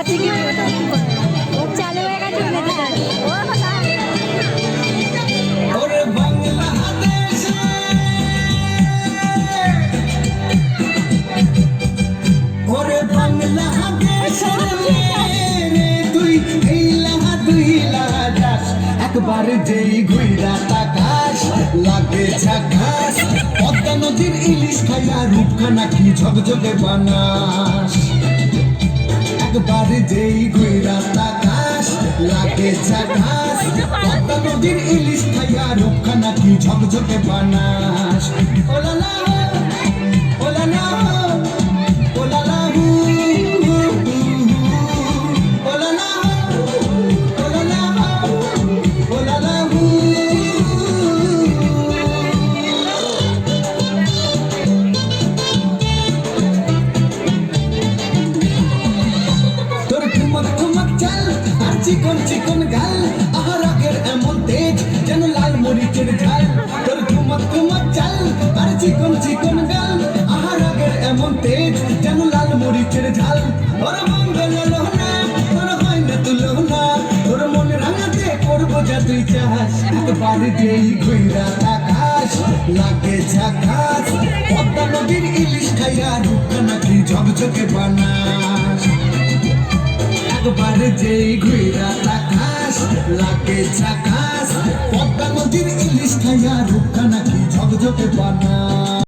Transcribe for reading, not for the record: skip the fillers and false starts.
যাচ্ছে কি চালু হয়ে গেছে একবার যেই ঘুইরা তাকাস লাগে ঝাকাস পদ্মা নদীর ইলিশ খাইয়া রূপখানা কি ঝকঝকে বানাস একবার যেই ঘুইরা তাকাস লাগে ঝাকাস পদ্মা নদীর ইলিশ খাইয়া রূপখানা কি ঝকঝকে বানাস ওলালা ওলালা ওলালা চিকন চিকন গাল আহার আগের এমন তেজ যেন লাল মরিচের ঝাল তোর ঠুমক ঠুমক চাল আর চিকন চিকন গাল আহার আগের এমন তেজ যেন লাল মরিচের ঝাল তোর মন গেল না তোর হয় না তুলো না তোর মন রাঙাতে করবো যা তুই চাস একবার যেই ঘুইরা তাকাস লাগে ঝাকাস পদ্মা নদীর ইলিশ খাইয়া রূপখানা কি ঝকঝকে বানাস একবার যেই ঘুইরা তাকাস লাগে ঝাকাস পদ্মা নদীর ইলিশ খাইয়া রূপখানা কি ঝকঝকে বানাস।